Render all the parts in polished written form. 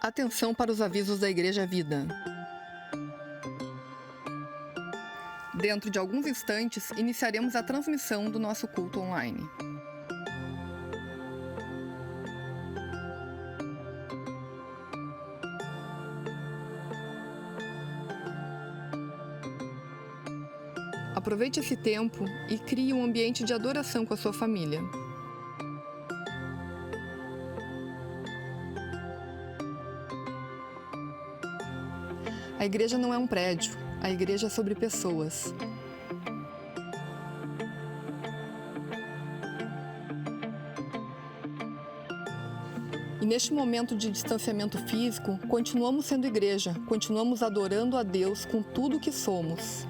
Atenção para os avisos da Igreja Vida. Dentro de alguns instantes, iniciaremos a transmissão do nosso culto online. Aproveite esse tempo e crie um ambiente de adoração com a sua família. A igreja não é um prédio, a igreja é sobre pessoas. E neste momento de distanciamento físico, continuamos sendo igreja, continuamos adorando a Deus com tudo o que somos.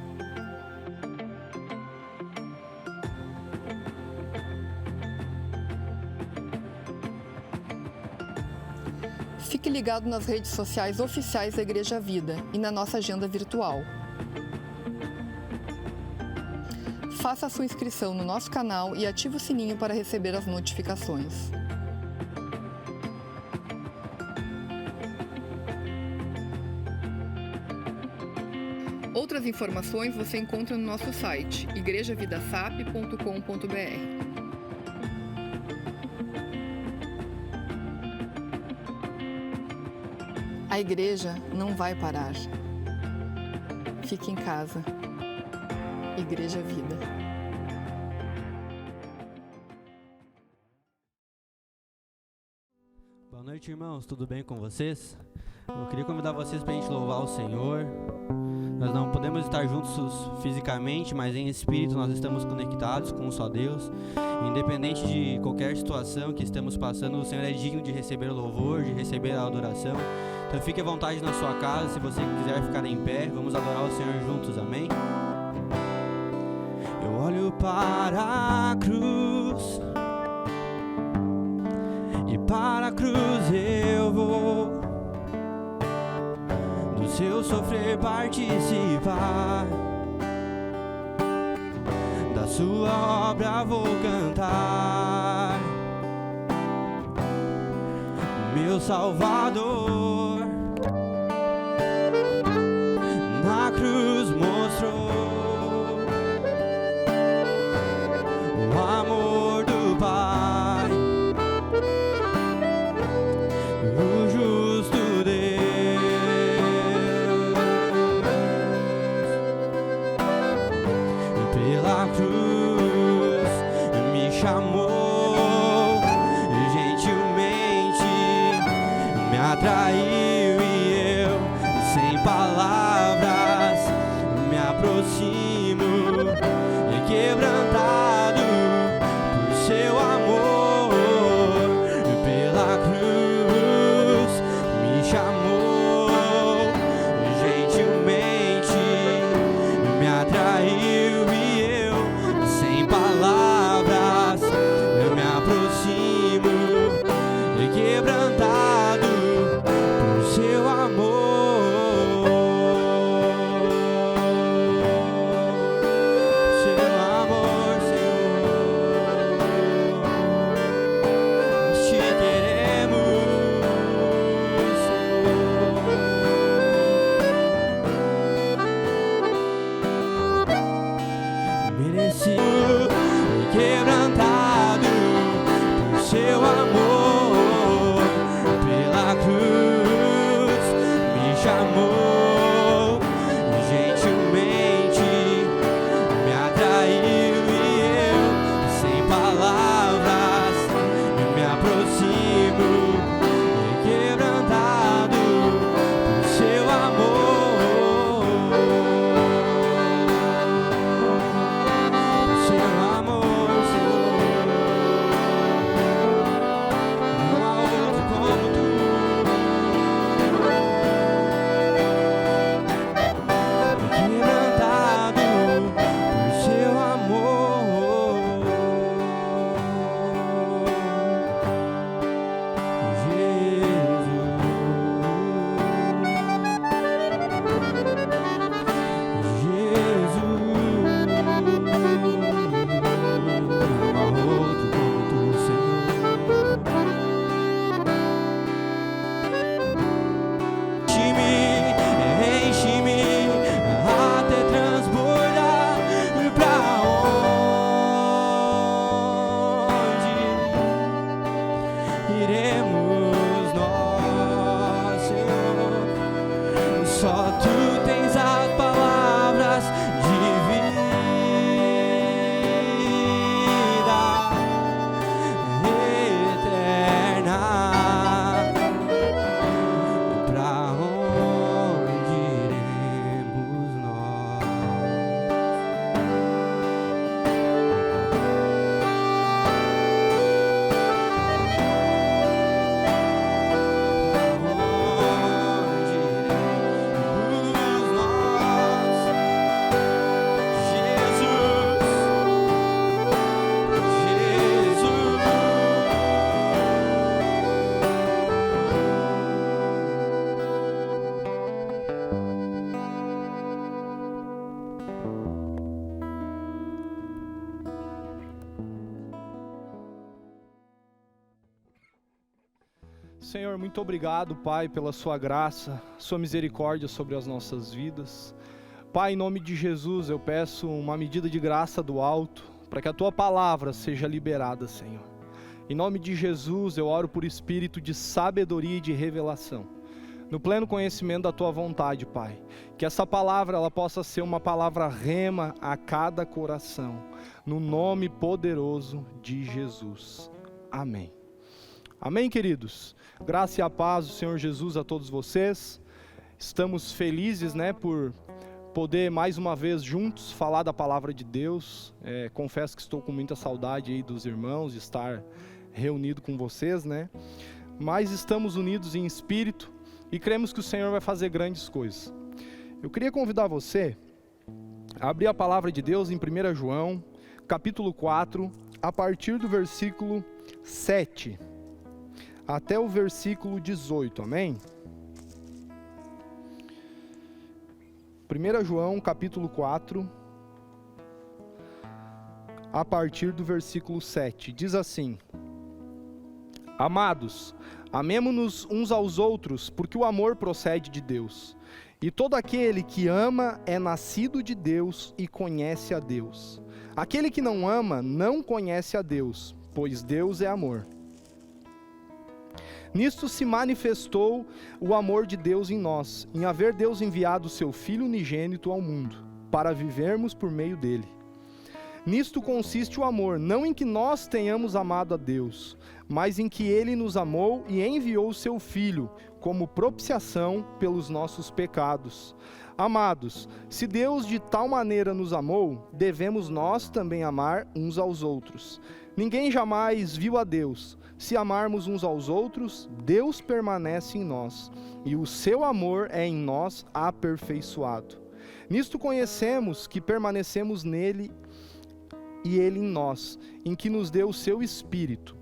Fique ligado nas redes sociais oficiais da Igreja Vida e na nossa agenda virtual. Faça a sua inscrição no nosso canal e ative o sininho para receber as notificações. Outras informações você encontra no nosso site igrejavidasap.com.br. A igreja não vai parar. Fique em casa. Igreja Vida. Boa noite, irmãos. Tudo bem com vocês? Eu queria convidar vocês para a gente louvar o Senhor. Nós não podemos estar juntos fisicamente, mas em espírito nós estamos conectados com um só Deus. Independente de qualquer situação que estamos passando, o Senhor é digno de receber o louvor, de receber a adoração. Então fique à vontade na sua casa, se você quiser ficar em pé, vamos adorar o Senhor juntos, amém? Eu olho para a cruz, e para a cruz eu vou, do seu sofrer participar, da sua obra vou cantar, meu Salvador. Na cruz mostrou o amor do Pai, o justo Deus. Pela cruz me chamou, gentilmente me atraiu e eu, sem palavras, me aproximo, quebrantado por seu amor. Pela cruz me chamou, gentilmente me atraiu e eu, sem palavras, me aproximo, quebrantado por seu amor. Quebrantado por seu amor, nós, Senhor. Só tu tens as palavras de vida eterna. Pra onde iremos nós? Senhor, muito obrigado, Pai, pela sua graça, sua misericórdia sobre as nossas vidas. Pai, em nome de Jesus, eu peço uma medida de graça do alto, para que a tua palavra seja liberada, Senhor. Em nome de Jesus, eu oro por espírito de sabedoria e de revelação, no pleno conhecimento da tua vontade, Pai. Que essa palavra ela possa ser uma palavra rema a cada coração, no nome poderoso de Jesus. Amém. Amém, queridos? Graça e a paz do Senhor Jesus a todos vocês. Estamos felizes, por poder mais uma vez juntos falar da palavra de Deus. Confesso que estou com muita saudade aí dos irmãos, de estar reunido com vocês, Mas estamos unidos em espírito e cremos que o Senhor vai fazer grandes coisas. Eu queria convidar você a abrir a palavra de Deus em 1 João, capítulo 4, a partir do versículo 7. Até o versículo 18, amém? 1 João, capítulo 4, a partir do versículo 7, diz assim: Amados, amemo-nos uns aos outros, porque o amor procede de Deus. E todo aquele que ama é nascido de Deus e conhece a Deus. Aquele que não ama não conhece a Deus, pois Deus é amor. Nisto se manifestou o amor de Deus em nós, em haver Deus enviado o seu Filho unigênito ao mundo, para vivermos por meio dele. Nisto consiste o amor, não em que nós tenhamos amado a Deus, mas em que ele nos amou e enviou o seu Filho, como propiciação pelos nossos pecados. Amados, se Deus de tal maneira nos amou, devemos nós também amar uns aos outros. Ninguém jamais viu a Deus. Se amarmos uns aos outros, Deus permanece em nós, e o seu amor é em nós aperfeiçoado. Nisto conhecemos que permanecemos nele e ele em nós, em que nos deu o seu Espírito.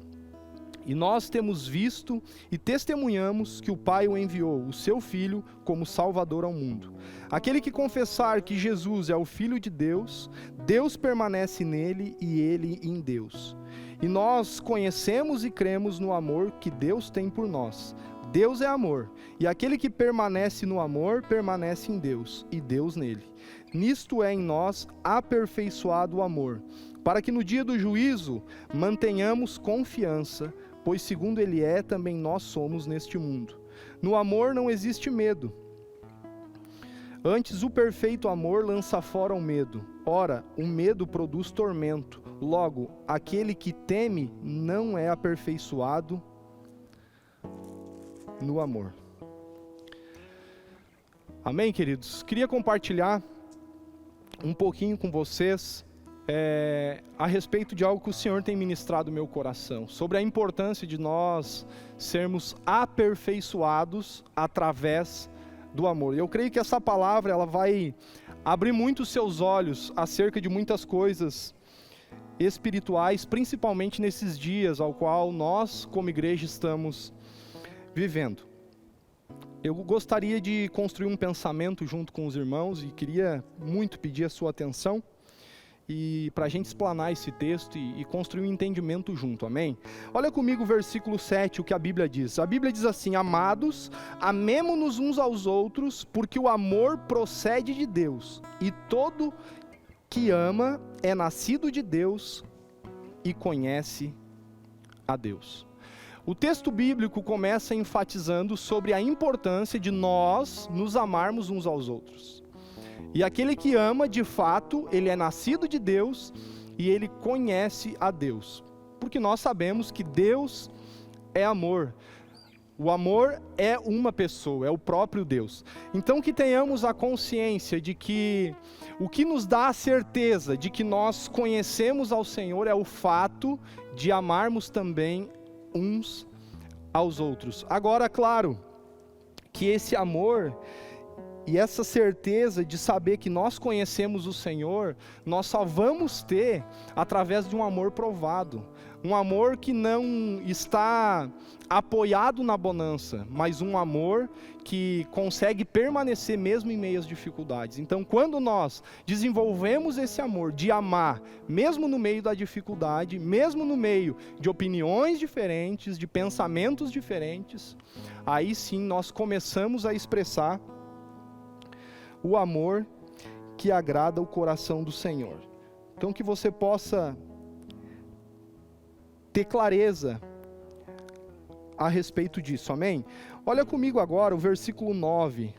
E nós temos visto e testemunhamos que o Pai o enviou, o seu Filho, como Salvador ao mundo. Aquele que confessar que Jesus é o Filho de Deus, Deus permanece nele e ele em Deus. E nós conhecemos e cremos no amor que Deus tem por nós. Deus é amor, e aquele que permanece no amor, permanece em Deus, e Deus nele. Nisto é em nós aperfeiçoado o amor, para que no dia do juízo mantenhamos confiança, pois segundo ele é, também nós somos neste mundo. No amor não existe medo. Antes, o perfeito amor lança fora o medo. Ora, o medo produz tormento. Logo, aquele que teme não é aperfeiçoado no amor. Amém, queridos? Queria compartilhar um pouquinho com vocês a respeito de algo que o Senhor tem ministrado no meu coração, sobre a importância de nós sermos aperfeiçoados através do amor. Eu creio que essa palavra ela vai abrir muito os seus olhos acerca de muitas coisas espirituais, principalmente nesses dias ao qual nós, como igreja, estamos vivendo. Eu gostaria de construir um pensamento junto com os irmãos e queria muito pedir a sua atenção e para a gente explanar esse texto e construir um entendimento junto, amém? Olha comigo o versículo 7, o que a Bíblia diz. A Bíblia diz assim: Amados, amemo-nos uns aos outros, porque o amor procede de Deus, e todo que ama é nascido de Deus e conhece a Deus. O texto bíblico começa enfatizando sobre a importância de nós nos amarmos uns aos outros. E aquele que ama, de fato, ele é nascido de Deus e ele conhece a Deus. Porque nós sabemos que Deus é amor. O amor é uma pessoa, é o próprio Deus. Então que tenhamos a consciência de que o que nos dá a certeza de que nós conhecemos ao Senhor é o fato de amarmos também uns aos outros. Agora, claro, que esse amor e essa certeza de saber que nós conhecemos o Senhor, nós só vamos ter através de um amor provado. Um amor que não está apoiado na bonança, mas um amor que consegue permanecer mesmo em meio às dificuldades. Então, quando nós desenvolvemos esse amor de amar, mesmo no meio da dificuldade, mesmo no meio de opiniões diferentes, de pensamentos diferentes, aí sim nós começamos a expressar o amor que agrada o coração do Senhor. Então, que você possa ter clareza a respeito disso, amém? Olha comigo agora o versículo 9.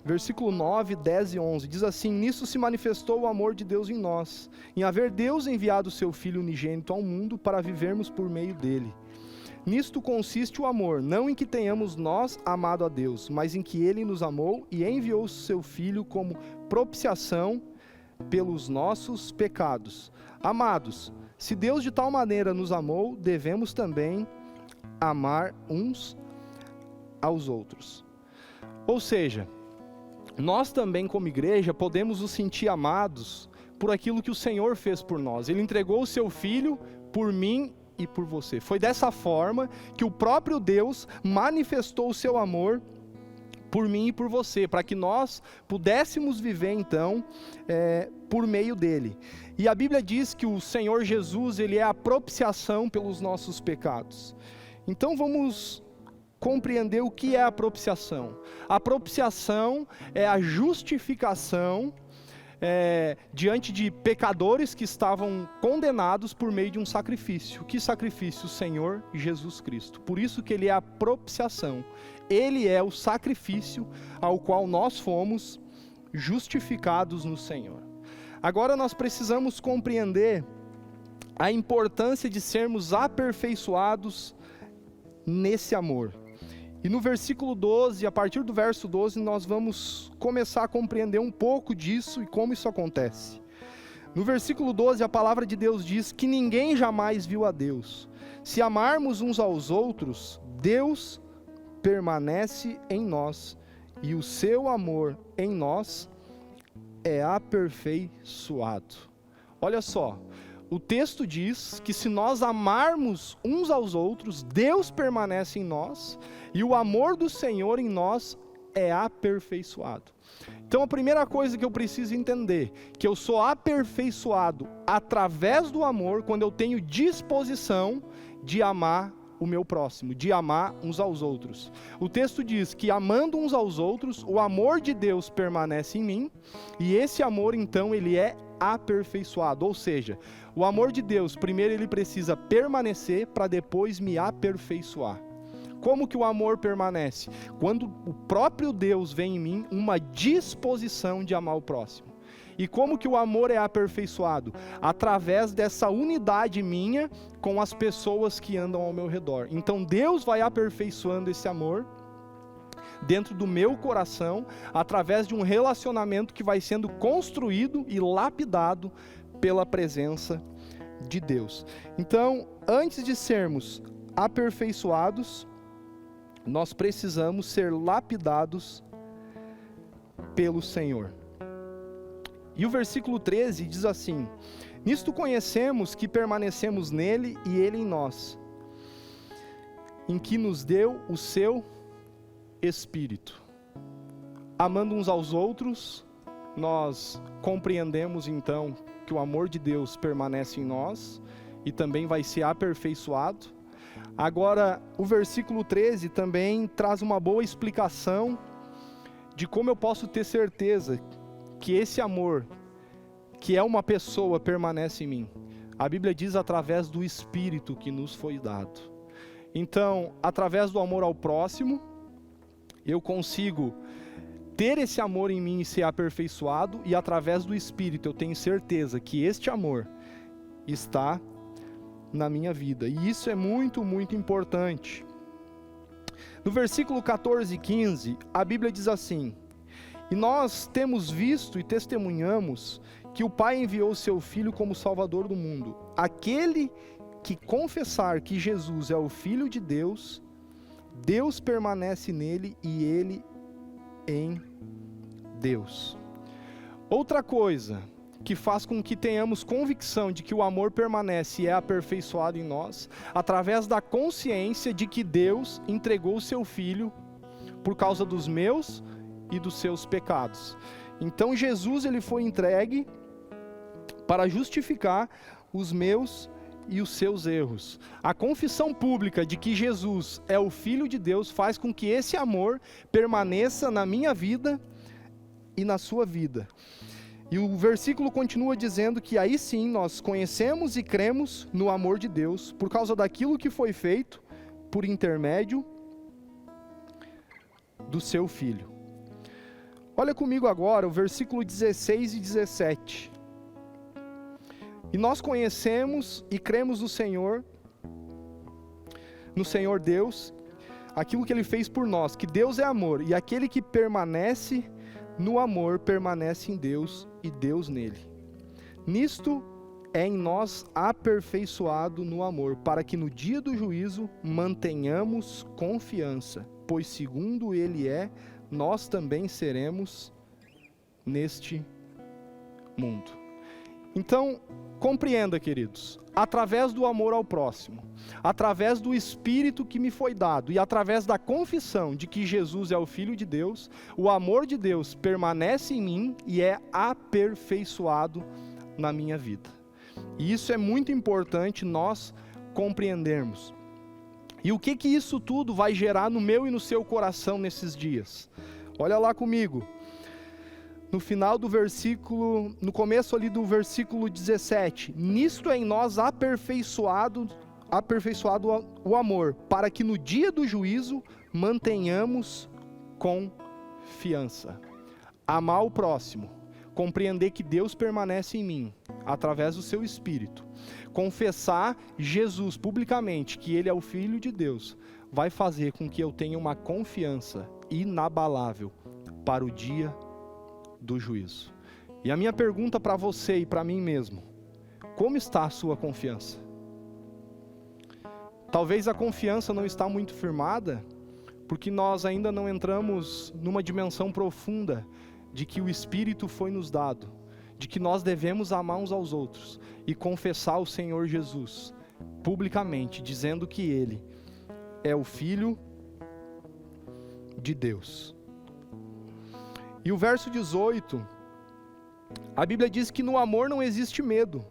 Versículo 9, 10 e 11, diz assim: nisso se manifestou o amor de Deus em nós, em haver Deus enviado o seu Filho unigênito ao mundo para vivermos por meio dele. Nisto consiste o amor, não em que tenhamos nós amado a Deus, mas em que ele nos amou e enviou o seu Filho como propiciação pelos nossos pecados. Amados, se Deus de tal maneira nos amou, devemos também amar uns aos outros. Ou seja, nós também como igreja podemos nos sentir amados por aquilo que o Senhor fez por nós. Ele entregou o seu Filho por mim e por você. Foi dessa forma que o próprio Deus manifestou o seu amor por mim e por você, para que nós pudéssemos viver então por meio dele. E a Bíblia diz que o Senhor Jesus, ele é a propiciação pelos nossos pecados. Então vamos compreender o que é a propiciação. A propiciação é a justificação diante de pecadores que estavam condenados por meio de um sacrifício. Que sacrifício? O Senhor Jesus Cristo. Por isso que ele é a propiciação. Ele é o sacrifício ao qual nós fomos justificados no Senhor. Agora nós precisamos compreender a importância de sermos aperfeiçoados nesse amor. E no versículo 12, a partir do verso 12, nós vamos começar a compreender um pouco disso e como isso acontece. No versículo 12, a palavra de Deus diz que ninguém jamais viu a Deus. Se amarmos uns aos outros, Deus permanece em nós e o seu amor em nós é aperfeiçoado. Olha só, o texto diz que se nós amarmos uns aos outros, Deus permanece em nós e o amor do Senhor em nós é aperfeiçoado. Então a primeira coisa que eu preciso entender, que eu sou aperfeiçoado através do amor quando eu tenho disposição de amar o meu próximo, de amar uns aos outros. O texto diz que amando uns aos outros, o amor de Deus permanece em mim, e esse amor então ele é aperfeiçoado, ou seja, o amor de Deus, primeiro ele precisa permanecer para depois me aperfeiçoar. Como que o amor permanece? Quando o próprio Deus vê em mim uma disposição de amar o próximo. E como que o amor é aperfeiçoado? Através dessa unidade minha com as pessoas que andam ao meu redor. Então Deus vai aperfeiçoando esse amor dentro do meu coração, através de um relacionamento que vai sendo construído e lapidado pela presença de Deus. Então, antes de sermos aperfeiçoados, nós precisamos ser lapidados pelo Senhor. E o versículo 13 diz assim: nisto conhecemos que permanecemos nele e ele em nós, em que nos deu o seu Espírito. Amando uns aos outros, nós compreendemos então que o amor de Deus permanece em nós e também vai ser aperfeiçoado. Agora, o versículo 13 também traz uma boa explicação de como eu posso ter certeza que esse amor, que é uma pessoa, permanece em mim. A Bíblia diz através do Espírito que nos foi dado. Então, através do amor ao próximo, eu consigo ter esse amor em mim e ser aperfeiçoado, e através do Espírito eu tenho certeza que este amor está na minha vida. E isso é muito, muito importante. No versículo 14 e 15, a Bíblia diz assim: e nós temos visto e testemunhamos que o Pai enviou seu Filho como Salvador do mundo. Aquele que confessar que Jesus é o Filho de Deus, Deus permanece nele e ele em Deus. Outra coisa que faz com que tenhamos convicção de que o amor permanece e é aperfeiçoado em nós, através da consciência de que Deus entregou o seu Filho por causa dos meus e dos seus pecados. Então Jesus, ele foi entregue para justificar os meus e os seus erros. A confissão pública de que Jesus é o Filho de Deus faz com que esse amor permaneça na minha vida e na sua vida. E o versículo continua dizendo que aí sim nós conhecemos e cremos no amor de Deus por causa daquilo que foi feito por intermédio do seu Filho. Olha comigo agora o versículo 16 e 17. E nós conhecemos e cremos no Senhor Deus, aquilo que Ele fez por nós, que Deus é amor, e aquele que permanece no amor, permanece em Deus e Deus nele. Nisto é em nós aperfeiçoado no amor, para que no dia do juízo mantenhamos confiança, pois segundo Ele é, nós também seremos neste mundo. Então, compreenda, queridos, através do amor ao próximo, através do Espírito que me foi dado e através da confissão de que Jesus é o Filho de Deus, o amor de Deus permanece em mim e é aperfeiçoado na minha vida. E isso é muito importante nós compreendermos. E o que isso tudo vai gerar no meu e no seu coração nesses dias? Olha lá comigo. No final do versículo, no começo ali do versículo 17, nisto é em nós aperfeiçoado o amor, para que no dia do juízo mantenhamos confiança. Amar o próximo, compreender que Deus permanece em mim, através do seu Espírito, confessar Jesus publicamente, que Ele é o Filho de Deus, vai fazer com que eu tenha uma confiança inabalável para o dia do juízo. E a minha pergunta para você e para mim mesmo: como está a sua confiança? Talvez a confiança não está muito firmada, porque nós ainda não entramos numa dimensão profunda de que o Espírito foi nos dado, de que nós devemos amar uns aos outros e confessar o Senhor Jesus publicamente, dizendo que Ele é o Filho de Deus. E o verso 18, a Bíblia diz que no amor não existe medo.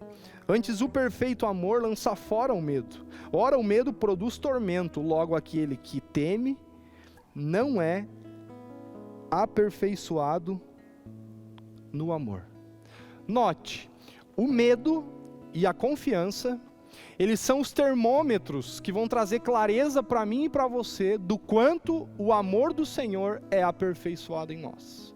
Antes o perfeito amor lança fora o medo. Ora, o medo produz tormento, logo aquele que teme não é aperfeiçoado no amor. Note, o medo e a confiança, eles são os termômetros que vão trazer clareza para mim e para você do quanto o amor do Senhor é aperfeiçoado em nós.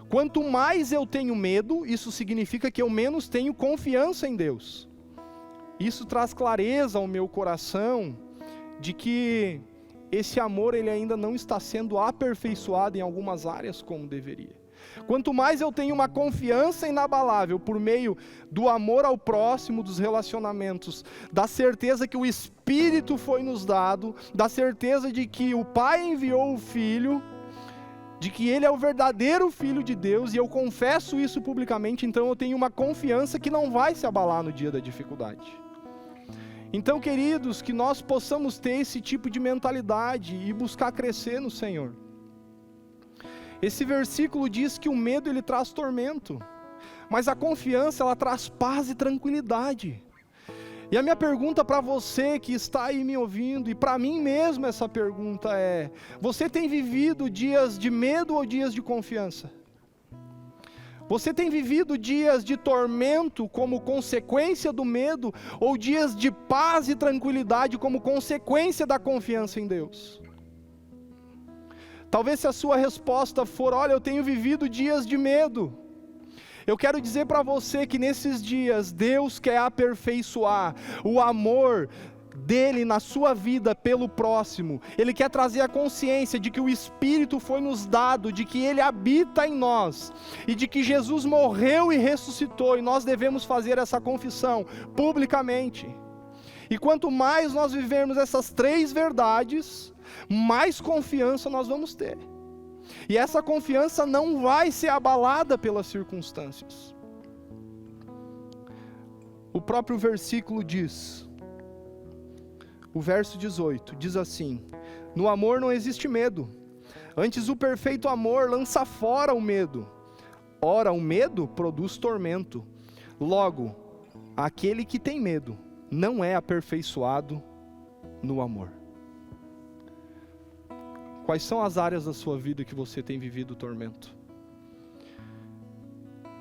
Quanto mais eu tenho medo, isso significa que eu menos tenho confiança em Deus. Isso traz clareza ao meu coração de que esse amor ele ainda não está sendo aperfeiçoado em algumas áreas como deveria. Quanto mais eu tenho uma confiança inabalável por meio do amor ao próximo, dos relacionamentos, da certeza que o Espírito foi nos dado, da certeza de que o Pai enviou o Filho, de que Ele é o verdadeiro Filho de Deus, e eu confesso isso publicamente, então eu tenho uma confiança que não vai se abalar no dia da dificuldade. Então, queridos, que nós possamos ter esse tipo de mentalidade e buscar crescer no Senhor. Esse versículo diz que o medo ele traz tormento, mas a confiança ela traz paz e tranquilidade. E a minha pergunta para você que está aí me ouvindo, e para mim mesmo essa pergunta é: você tem vivido dias de medo ou dias de confiança? Você tem vivido dias de tormento como consequência do medo, ou dias de paz e tranquilidade como consequência da confiança em Deus? Talvez se a sua resposta for, olha, eu tenho vivido dias de medo, eu quero dizer para você que nesses dias Deus quer aperfeiçoar o amor dele na sua vida pelo próximo. Ele quer trazer a consciência de que o Espírito foi nos dado, de que Ele habita em nós, e de que Jesus morreu e ressuscitou, e nós devemos fazer essa confissão publicamente. E quanto mais nós vivermos essas 3 verdades, mais confiança nós vamos ter. E essa confiança não vai ser abalada pelas circunstâncias. O próprio versículo diz, o verso 18, diz assim: no amor não existe medo, antes o perfeito amor lança fora o medo. Ora, o medo produz tormento. Logo, aquele que tem medo não é aperfeiçoado no amor. Quais são as áreas da sua vida que você tem vivido tormento?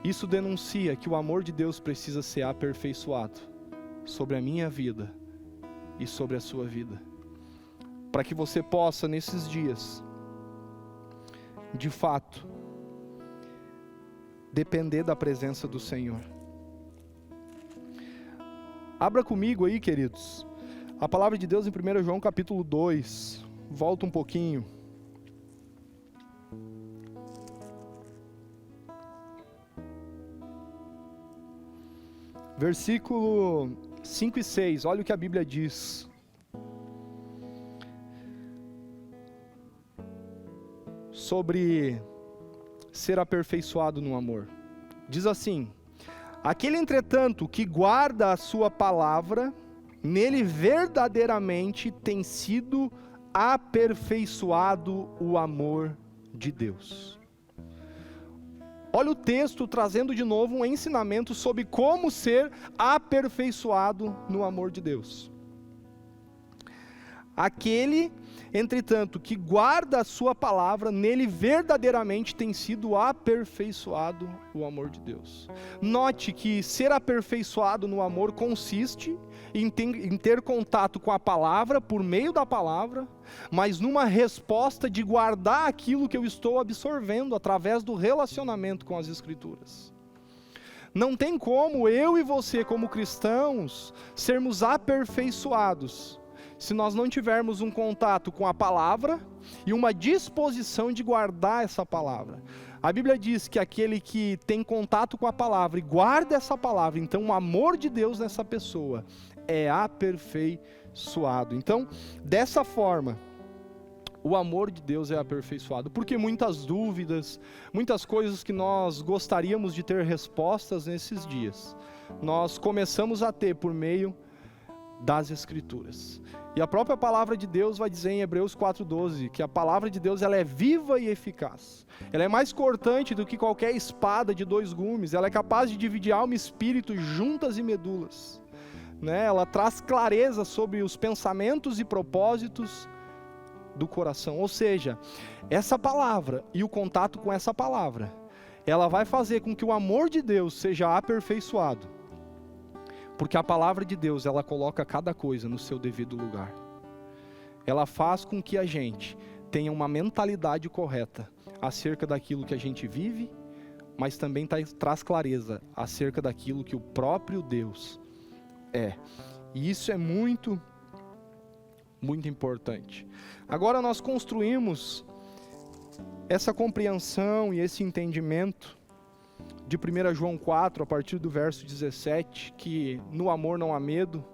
Isso denuncia que o amor de Deus precisa ser aperfeiçoado sobre a minha vida e sobre a sua vida, para que você possa nesses dias, de fato, depender da presença do Senhor. Abra comigo aí, queridos, a palavra de Deus em 1 João capítulo 2, volta um pouquinho. Versículo 5 e 6, olha o que a Bíblia diz. Sobre ser aperfeiçoado no amor. Diz assim: aquele, entretanto, que guarda a sua palavra, nele verdadeiramente tem sido aperfeiçoado o amor de Deus. Olha o texto trazendo de novo um ensinamento sobre como ser aperfeiçoado no amor de Deus. Aquele, entretanto, que guarda a sua palavra, nele verdadeiramente tem sido aperfeiçoado o amor de Deus. Note que ser aperfeiçoado no amor consiste em ter contato com a palavra, por meio da palavra, mas numa resposta de guardar aquilo que eu estou absorvendo através do relacionamento com as Escrituras. Não tem como eu e você, como cristãos, sermos aperfeiçoados se nós não tivermos um contato com a palavra e uma disposição de guardar essa palavra. A Bíblia diz que aquele que tem contato com a palavra e guarda essa palavra, então o amor de Deus nessa pessoa é aperfeiçoado. Então, dessa forma, o amor de Deus é aperfeiçoado, porque muitas dúvidas, muitas coisas que nós gostaríamos de ter respostas nesses dias, nós começamos a ter por meio das Escrituras. E a própria palavra de Deus vai dizer em Hebreus 4:12, que a palavra de Deus ela é viva e eficaz. Ela é mais cortante do que qualquer espada de 2 gumes, ela é capaz de dividir alma e espírito, juntas e medulas. Ela traz clareza sobre os pensamentos e propósitos do coração. Ou seja, essa palavra e o contato com essa palavra, ela vai fazer com que o amor de Deus seja aperfeiçoado. Porque a palavra de Deus, ela coloca cada coisa no seu devido lugar. Ela faz com que a gente tenha uma mentalidade correta acerca daquilo que a gente vive, mas também traz clareza acerca daquilo que o próprio Deus é. E isso é muito, muito importante. Agora nós construímos essa compreensão e esse entendimento de 1 João 4, a partir do verso 17, que no amor não há medo,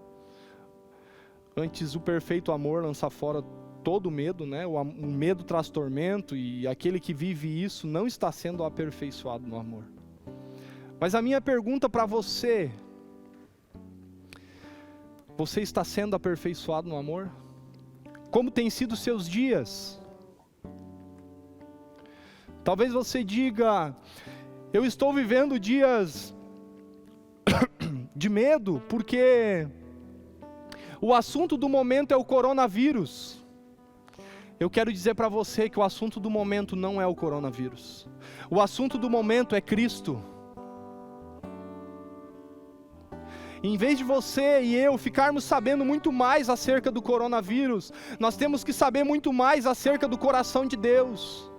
antes o perfeito amor lança fora todo medo, o medo traz tormento, e aquele que vive isso não está sendo aperfeiçoado no amor. Mas a minha pergunta para você: você está sendo aperfeiçoado no amor? Como têm sido os seus dias? Talvez você diga: eu estou vivendo dias de medo, porque o assunto do momento é o coronavírus. Eu quero dizer para você que o assunto do momento não é o coronavírus. O assunto do momento é Cristo. Em vez de você e eu ficarmos sabendo muito mais acerca do coronavírus, nós temos que saber muito mais acerca do coração de Deus.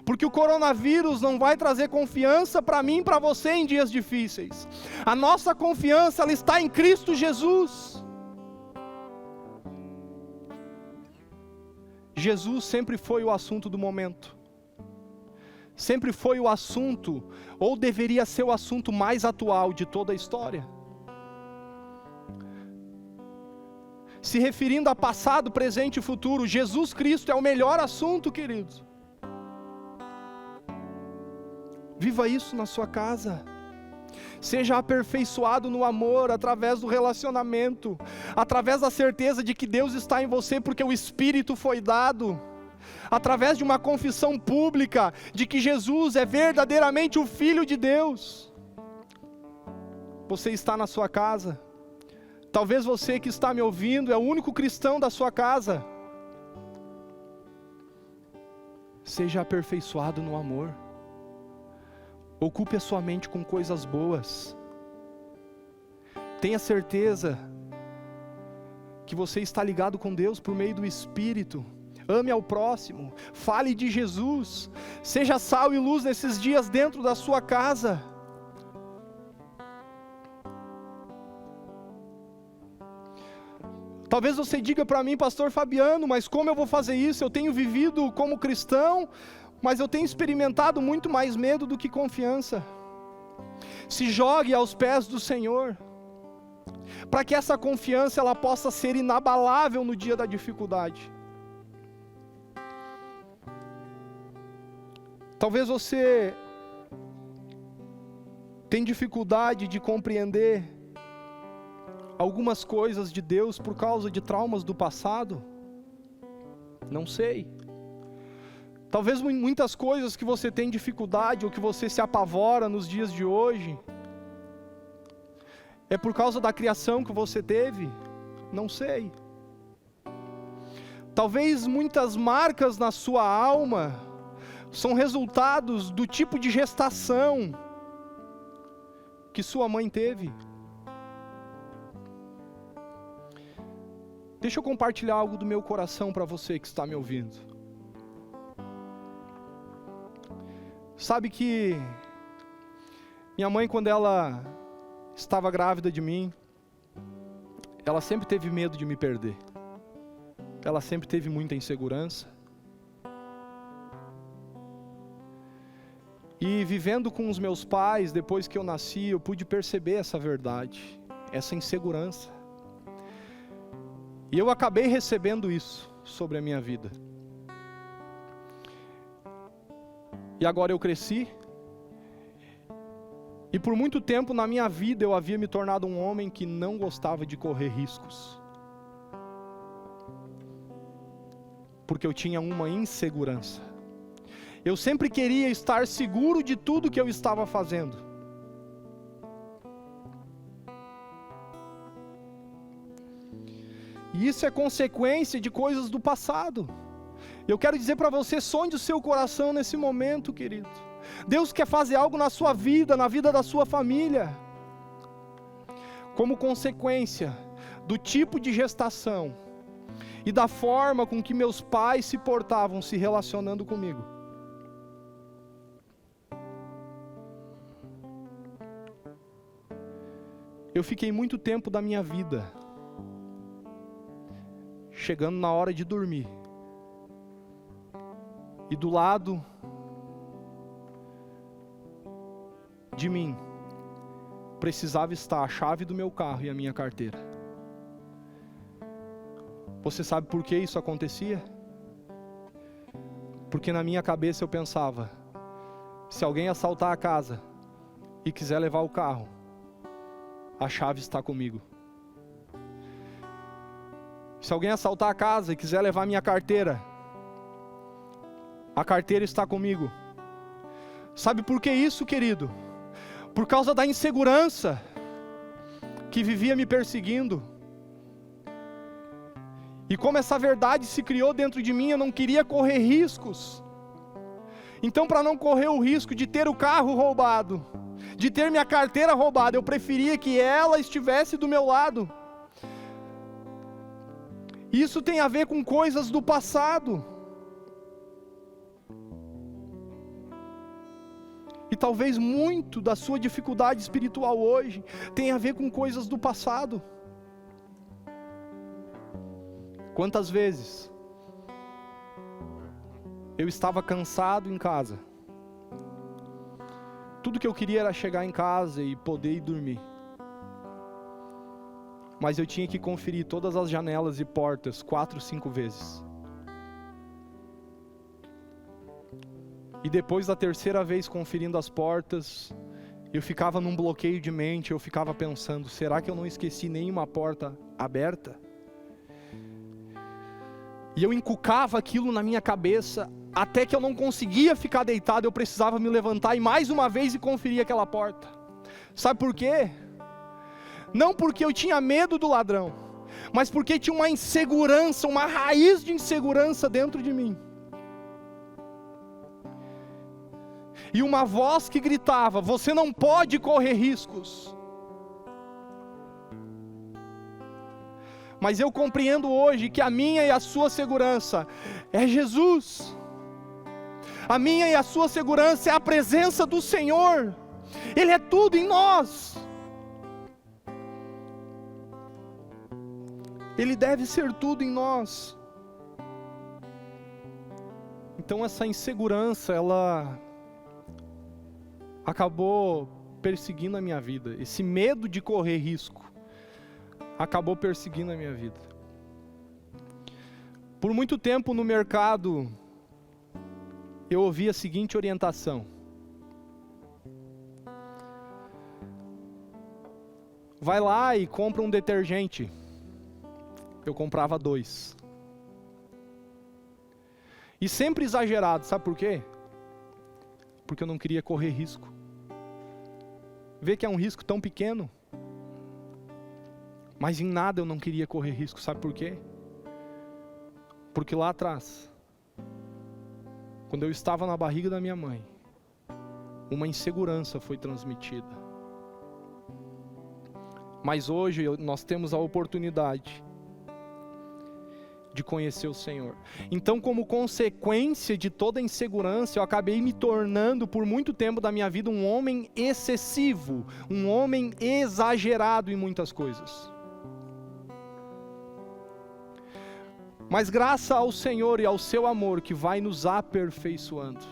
Porque o coronavírus não vai trazer confiança para mim e para você em dias difíceis. A nossa confiança, ela está em Cristo Jesus. Jesus sempre foi o assunto do momento. Sempre foi o assunto, ou deveria ser o assunto mais atual de toda a história. Se referindo a passado, presente e futuro, Jesus Cristo é o melhor assunto, queridos. Viva isso na sua casa. Seja aperfeiçoado no amor, através do relacionamento, através da certeza de que Deus está em você porque o Espírito foi dado, através de uma confissão pública de que Jesus é verdadeiramente o Filho de Deus. Você está na sua casa. Talvez você que está me ouvindo é o único cristão da sua casa. Seja aperfeiçoado no amor. Ocupe a sua mente com coisas boas. Tenha certeza que você está ligado com Deus por meio do Espírito. Ame ao próximo. Fale de Jesus. Seja sal e luz nesses dias dentro da sua casa. Talvez você diga para mim, pastor Fabiano, mas como eu vou fazer isso? Eu tenho vivido como cristão, mas eu tenho experimentado muito mais medo do que confiança. Se jogue aos pés do Senhor, para que essa confiança ela possa ser inabalável no dia da dificuldade. Talvez você tenha dificuldade de compreender algumas coisas de Deus por causa de traumas do passado. Não sei. Talvez muitas coisas que você tem dificuldade ou que você se apavora nos dias de hoje é por causa da criação que você teve. Não sei. Talvez muitas marcas na sua alma são resultados do tipo de gestação que sua mãe teve. Deixa eu compartilhar algo do meu coração para você que está me ouvindo. Sabe que minha mãe, quando ela estava grávida de mim, ela sempre teve medo de me perder. Ela sempre teve muita insegurança. E vivendo com os meus pais, depois que eu nasci, eu pude perceber essa verdade, essa insegurança. E eu acabei recebendo isso sobre a minha vida. E agora eu cresci. E por muito tempo na minha vida eu havia me tornado um homem que não gostava de correr riscos. Porque eu tinha uma insegurança. Eu sempre queria estar seguro de tudo que eu estava fazendo. E isso é consequência de coisas do passado. Eu quero dizer para você, sonde o seu coração nesse momento, querido. Deus quer fazer algo na sua vida, na vida da sua família. Como consequência do tipo de gestação e da forma com que meus pais se portavam se relacionando comigo. Eu fiquei muito tempo da minha vida chegando na hora de dormir, e do lado de mim precisava estar a chave do meu carro e a minha carteira. Você sabe por que isso acontecia? Porque na minha cabeça eu pensava, se alguém assaltar a casa e quiser levar o carro, a chave está comigo. Se alguém assaltar a casa e quiser levar minha carteira, a carteira está comigo. Sabe por que isso, querido? Por causa da insegurança que vivia me perseguindo. E como essa verdade se criou dentro de mim, eu não queria correr riscos. Então, para não correr o risco de ter o carro roubado, de ter minha carteira roubada, eu preferia que ela estivesse do meu lado. Isso tem a ver com coisas do passado. E talvez muito da sua dificuldade espiritual hoje tenha a ver com coisas do passado. Quantas vezes eu estava cansado em casa. Tudo que eu queria era chegar em casa e poder ir dormir. Mas eu tinha que conferir todas as janelas e portas 4, 5 vezes. E depois da terceira vez conferindo as portas, eu ficava num bloqueio de mente, eu ficava pensando, será que eu não esqueci nenhuma porta aberta? E eu encucava aquilo na minha cabeça, até que eu não conseguia ficar deitado, eu precisava me levantar e mais uma vez e conferir aquela porta. Sabe por quê? Não porque eu tinha medo do ladrão, mas porque tinha uma insegurança, uma raiz de insegurança dentro de mim. E uma voz que gritava, você não pode correr riscos. Mas eu compreendo hoje que a minha e a sua segurança é Jesus. A minha e a sua segurança é a presença do Senhor. Ele é tudo em nós. Ele deve ser tudo em nós. Então essa insegurança, ela acabou perseguindo a minha vida. Esse medo de correr risco acabou perseguindo a minha vida. Por muito tempo no mercado, eu ouvi a seguinte orientação: vai lá e compra um detergente. Eu comprava 2. E sempre exagerado, sabe por quê? Porque eu não queria correr risco. Vê que é um risco tão pequeno, mas em nada eu não queria correr risco, sabe por quê? Porque lá atrás, quando eu estava na barriga da minha mãe, uma insegurança foi transmitida. Mas hoje nós temos a oportunidade de conhecer o Senhor. Então, como consequência de toda a insegurança, eu acabei me tornando por muito tempo da minha vida um homem excessivo, um homem exagerado em muitas coisas. Mas graças ao Senhor e ao seu amor que vai nos aperfeiçoando,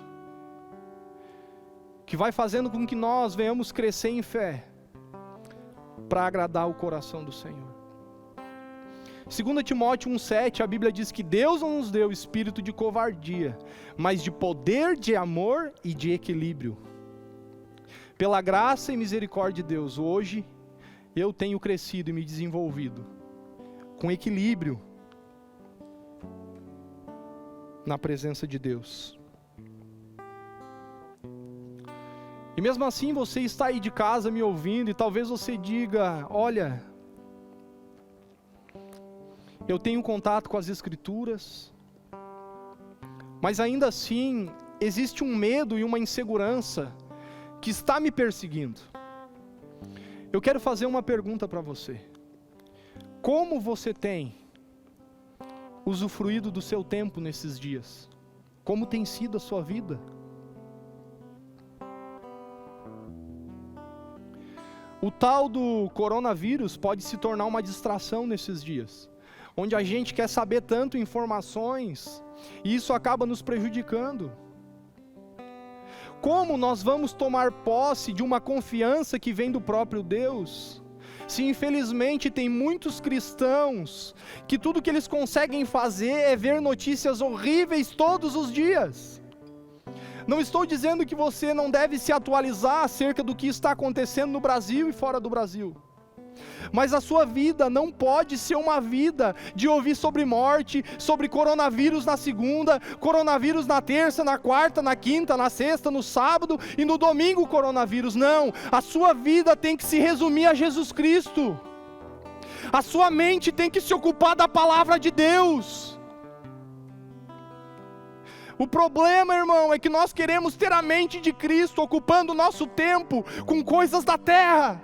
que vai fazendo com que nós venhamos crescer em fé, para agradar o coração do Senhor. 2 Timóteo 1,7, a Bíblia diz que Deus não nos deu espírito de covardia, mas de poder, de amor e de equilíbrio. Pela graça e misericórdia de Deus, hoje eu tenho crescido e me desenvolvido com equilíbrio na presença de Deus. E mesmo assim você está aí de casa me ouvindo e talvez você diga, olha, eu tenho contato com as Escrituras, mas ainda assim existe um medo e uma insegurança que está me perseguindo. Eu quero fazer uma pergunta para você. Como você tem usufruído do seu tempo nesses dias? Como tem sido a sua vida? O tal do coronavírus pode se tornar uma distração nesses dias, onde a gente quer saber tanto informações, e isso acaba nos prejudicando. Como nós vamos tomar posse de uma confiança que vem do próprio Deus, se infelizmente tem muitos cristãos, que tudo que eles conseguem fazer é ver notícias horríveis todos os dias? Não estou dizendo que você não deve se atualizar acerca do que está acontecendo no Brasil e fora do Brasil. Mas a sua vida não pode ser uma vida de ouvir sobre morte, sobre coronavírus na segunda, coronavírus na terça, na quarta, na quinta, na sexta, no sábado e no domingo coronavírus. Não, a sua vida tem que se resumir a Jesus Cristo. A sua mente tem que se ocupar da palavra de Deus. O problema, irmão, é que nós queremos ter a mente de Cristo, ocupando o nosso tempo com coisas da terra.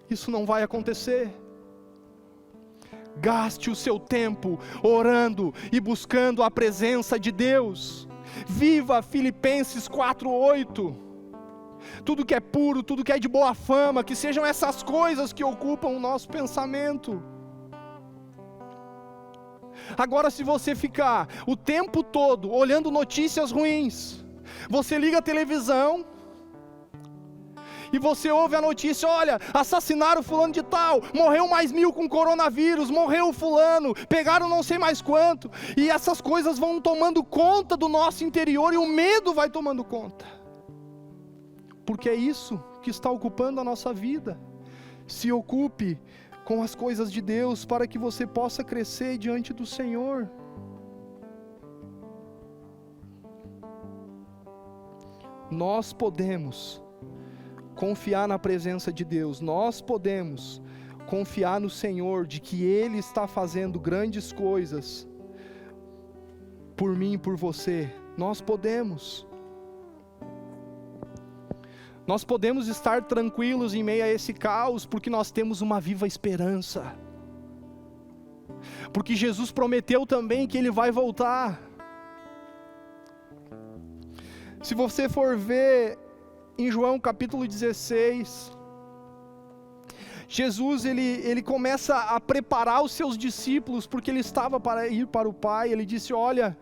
Isso não vai acontecer. Gaste o seu tempo orando e buscando a presença de Deus. Viva Filipenses 4:8. Tudo que é puro, tudo que é de boa fama, que sejam essas coisas que ocupam o nosso pensamento. Agora, se você ficar o tempo todo olhando notícias ruins, você liga a televisão e você ouve a notícia: olha, assassinaram fulano de tal, morreu mais 1000 com coronavírus, morreu fulano, pegaram não sei mais quanto, e essas coisas vão tomando conta do nosso interior, e o medo vai tomando conta, porque é isso que está ocupando a nossa vida. Se ocupe com as coisas de Deus, para que você possa crescer diante do Senhor. Nós podemos confiar na presença de Deus, nós podemos confiar no Senhor, de que Ele está fazendo grandes coisas por mim e por você. Nós podemos estar tranquilos em meio a esse caos, porque nós temos uma viva esperança, porque Jesus prometeu também que Ele vai voltar. Se você for ver em João capítulo 16, Jesus ele começa a preparar os seus discípulos, porque Ele estava para ir para o Pai. Ele disse: olha,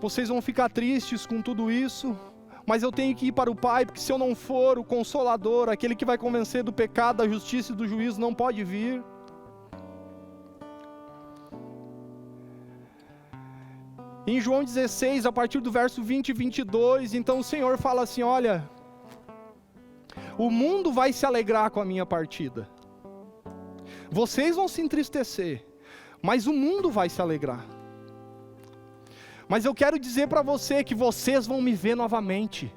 vocês vão ficar tristes com tudo isso, mas eu tenho que ir para o Pai, porque se eu não for, o Consolador, aquele que vai convencer do pecado, da justiça e do juízo, não pode vir. Em João 16, a partir do verso 20 e 22, então o Senhor fala assim: olha, o mundo vai se alegrar com a minha partida, vocês vão se entristecer, mas o mundo vai se alegrar. Mas eu quero dizer para você que vocês vão me ver novamente.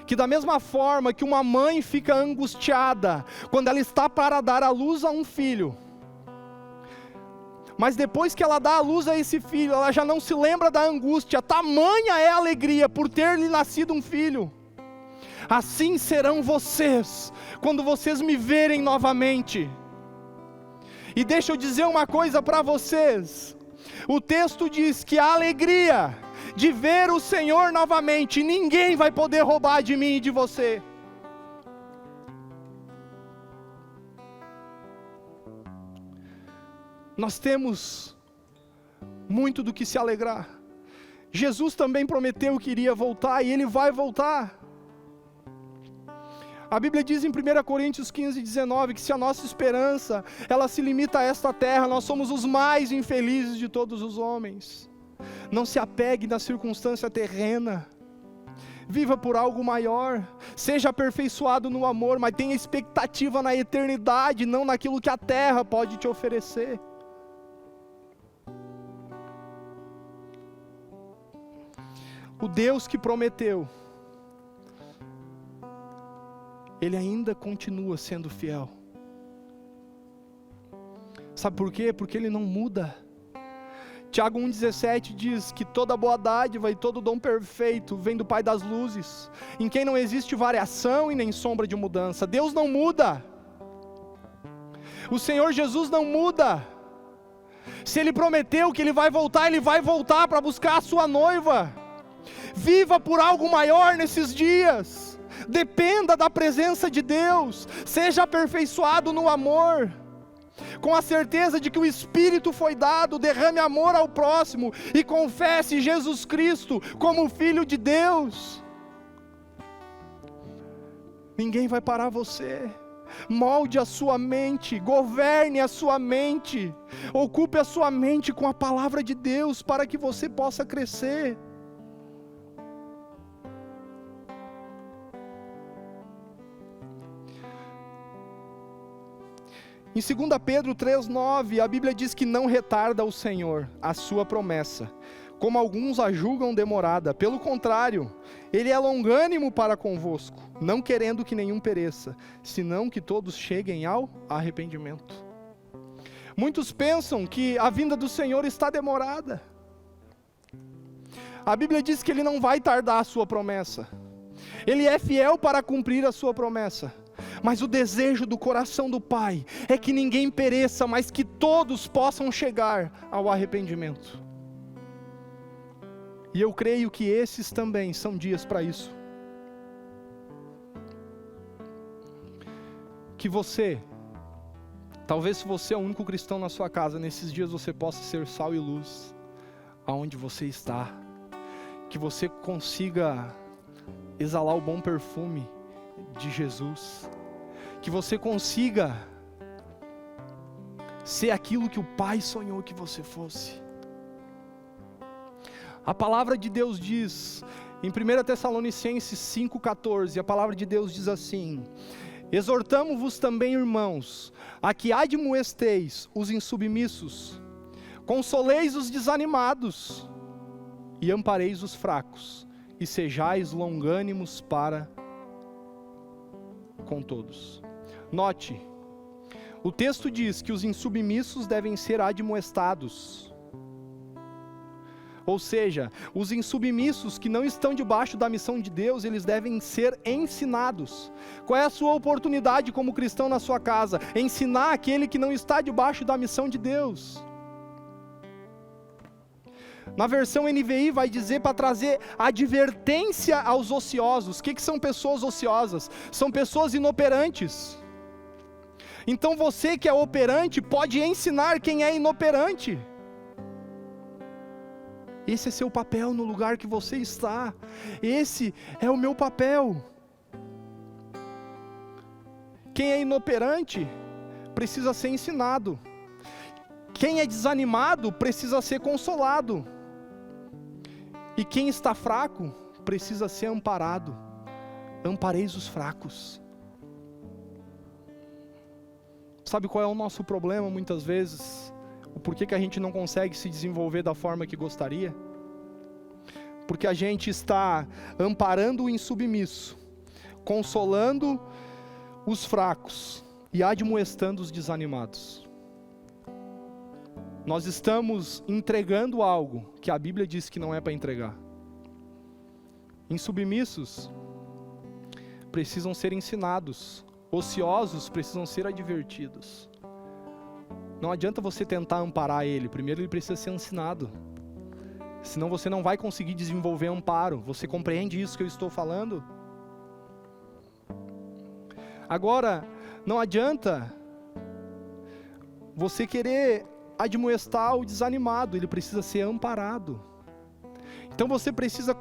Que da mesma forma que uma mãe fica angustiada quando ela está para dar à luz a um filho, mas depois que ela dá à luz a esse filho, ela já não se lembra da angústia, tamanha é a alegria por ter lhe nascido um filho. Assim serão vocês, quando vocês me verem novamente. E deixa eu dizer uma coisa para vocês, o texto diz que a alegria de ver o Senhor novamente, ninguém vai poder roubar de mim e de você. Nós temos muito do que se alegrar. Jesus também prometeu que iria voltar, e Ele vai voltar. A Bíblia diz em 1 Coríntios 15:19, que se a nossa esperança, ela se limita a esta terra, nós somos os mais infelizes de todos os homens. Não se apegue na circunstância terrena, viva por algo maior, seja aperfeiçoado no amor, mas tenha expectativa na eternidade, não naquilo que a terra pode te oferecer. O Deus que prometeu, Ele ainda continua sendo fiel. Sabe por quê? Porque Ele não muda. Tiago 1,17 diz que toda boa dádiva e todo dom perfeito vem do Pai das luzes, em quem não existe variação e nem sombra de mudança. Deus não muda. O Senhor Jesus não muda. Se Ele prometeu que Ele vai voltar para buscar a sua noiva. Viva por algo maior nesses dias. Dependa da presença de Deus. Seja aperfeiçoado no amor, com a certeza de que o Espírito foi dado. Derrame amor ao próximo e confesse Jesus Cristo como Filho de Deus. Ninguém vai parar você. Molde a sua mente, governe a sua mente, ocupe a sua mente com a palavra de Deus, para que você possa crescer. Em 2 Pedro 3,9, a Bíblia diz que não retarda o Senhor a sua promessa, como alguns a julgam demorada. Pelo contrário, ele é longânimo para convosco, não querendo que nenhum pereça, senão que todos cheguem ao arrependimento. Muitos pensam que a vinda do Senhor está demorada. A Bíblia diz que ele não vai tardar a sua promessa. Ele é fiel para cumprir a sua promessa. Mas o desejo do coração do Pai é que ninguém pereça, mas que todos possam chegar ao arrependimento. E eu creio que esses também são dias para isso. Que você, talvez se você é o único cristão na sua casa, nesses dias você possa ser sal e luz aonde você está. Que você consiga exalar o bom perfume de Jesus. Que você consiga ser aquilo que o Pai sonhou que você fosse. A palavra de Deus diz, em 1 Tessalonicenses 5,14, a palavra de Deus diz assim: exortamo-vos também, irmãos, a que admoesteis os insubmissos, consoleis os desanimados, e ampareis os fracos, e sejais longânimos para com todos. Note, o texto diz que os insubmissos devem ser admoestados. Ou seja, os insubmissos que não estão debaixo da missão de Deus, eles devem ser ensinados. Qual é a sua oportunidade como cristão na sua casa? Ensinar aquele que não está debaixo da missão de Deus. Na versão NVI vai dizer para trazer advertência aos ociosos. O que são pessoas ociosas? São pessoas inoperantes. Então você que é operante pode ensinar quem é inoperante. Esse é seu papel no lugar que você está. Esse é o meu papel. Quem é inoperante precisa ser ensinado. Quem é desanimado precisa ser consolado. E quem está fraco precisa ser amparado. Ampareis os fracos. Sabe qual é o nosso problema muitas vezes? O porquê que a gente não consegue se desenvolver da forma que gostaria? Porque a gente está amparando o insubmisso, consolando os fracos e admoestando os desanimados. Nós estamos entregando algo que a Bíblia diz que não é para entregar. Insubmissos precisam ser ensinados, ociosos precisam ser advertidos. Não adianta você tentar amparar ele, primeiro ele precisa ser ensinado. Senão você não vai conseguir desenvolver amparo. Você compreende isso que eu estou falando? Agora, não adianta você querer admoestar o desanimado, ele precisa ser amparado. Então você precisa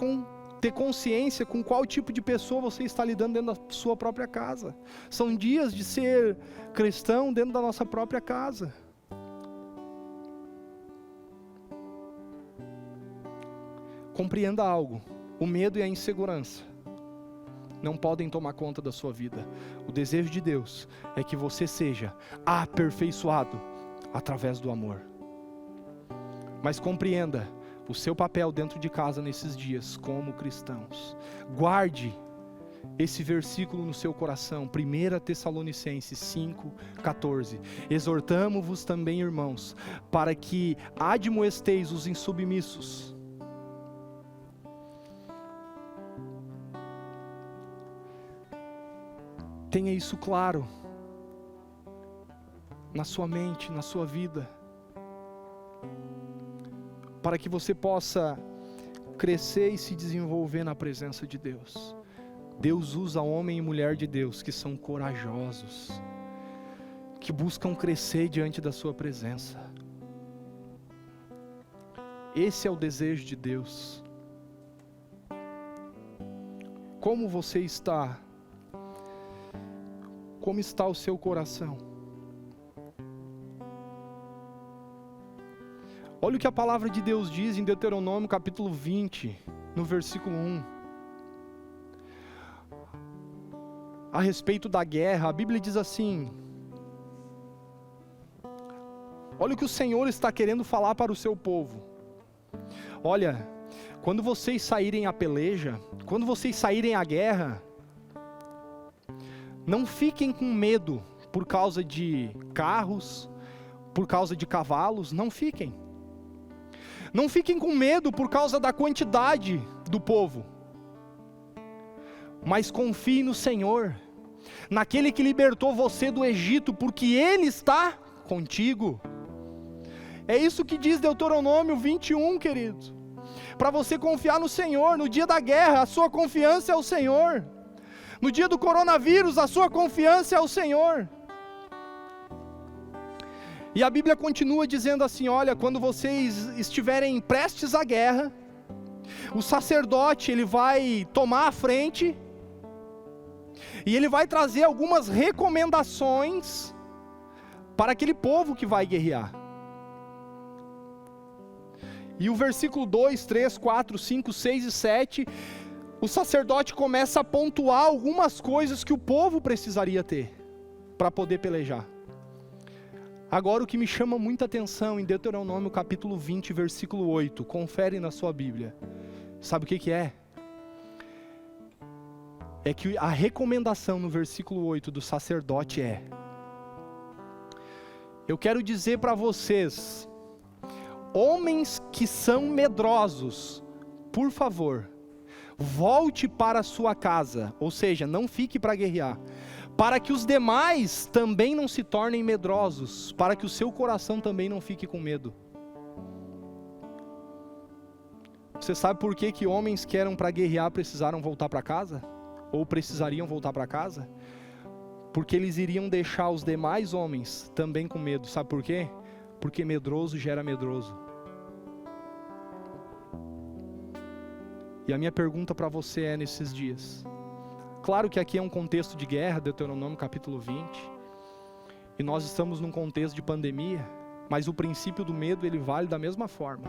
ter consciência com qual tipo de pessoa você está lidando dentro da sua própria casa. São dias de ser cristão dentro da nossa própria casa. Compreenda algo: o medo e a insegurança não podem tomar conta da sua vida. O desejo de Deus é que você seja aperfeiçoado através do amor. Mas compreenda o seu papel dentro de casa nesses dias como cristãos. Guarde esse versículo no seu coração, 1 Tessalonicenses 5,14. Exortamo-vos também, irmãos, para que admoesteis os insubmissos. Tenha isso claro na sua mente, na sua vida, para que você possa crescer e se desenvolver na presença de Deus. Deus usa homem e mulher de Deus que são corajosos, que buscam crescer diante da sua presença. Esse é o desejo de Deus. Como você está? Como está o seu coração? Olha o que a palavra de Deus diz em Deuteronômio capítulo 20, no versículo 1. A respeito da guerra, a Bíblia diz assim: olha o que o Senhor está querendo falar para o seu povo. Olha, quando vocês saírem à peleja, quando vocês saírem à guerra, não fiquem com medo por causa de carros, por causa de cavalos, não fiquem. Não fiquem com medo por causa da quantidade do povo. Mas confie no Senhor, naquele que libertou você do Egito, porque Ele está contigo. É isso que diz Deuteronômio 21, querido. Para você confiar no Senhor, no dia da guerra, a sua confiança é o Senhor. No dia do coronavírus, a sua confiança é o Senhor. E a Bíblia continua dizendo assim, olha, quando vocês estiverem prestes à guerra, o sacerdote, ele vai tomar a frente, e ele vai trazer algumas recomendações para aquele povo que vai guerrear. E o versículo 2, 3, 4, 5, 6 e 7, o sacerdote começa a pontuar algumas coisas que o povo precisaria ter para poder pelejar. Agora o que me chama muita atenção em Deuteronômio capítulo 20, versículo 8, confere na sua Bíblia. Sabe o que é? É que a recomendação no versículo 8 do sacerdote é: eu quero dizer para vocês, homens que são medrosos, por favor, volte para a sua casa, ou seja, não fique para guerrear, para que os demais também não se tornem medrosos, para que o seu coração também não fique com medo. Você sabe por que homens que eram para guerrear precisaram voltar para casa? Ou precisariam voltar para casa? Porque eles iriam deixar os demais homens também com medo. Sabe por quê? Porque medroso gera medroso. E a minha pergunta para você é nesses dias: claro que aqui é um contexto de guerra, Deuteronômio capítulo 20, e nós estamos num contexto de pandemia, mas o princípio do medo, ele vale da mesma forma.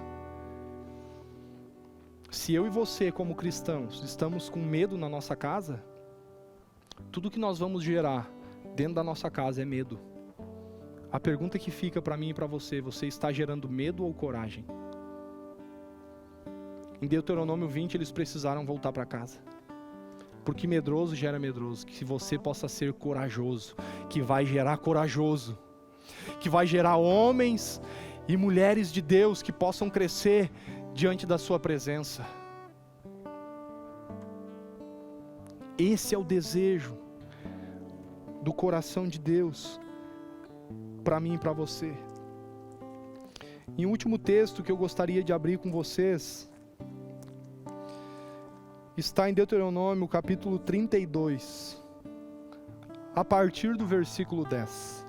Se eu e você, como cristãos, estamos com medo na nossa casa, tudo que nós vamos gerar dentro da nossa casa é medo. A pergunta que fica para mim e para você: você está gerando medo ou coragem? Em Deuteronômio 20 eles precisaram voltar para casa, porque medroso gera medroso. Que você possa ser corajoso, que vai gerar corajoso, que vai gerar homens e mulheres de Deus que possam crescer diante da sua presença. Esse é o desejo do coração de Deus para mim e para você. E o último texto que eu gostaria de abrir com vocês está em Deuteronômio capítulo 32, a partir do versículo 10.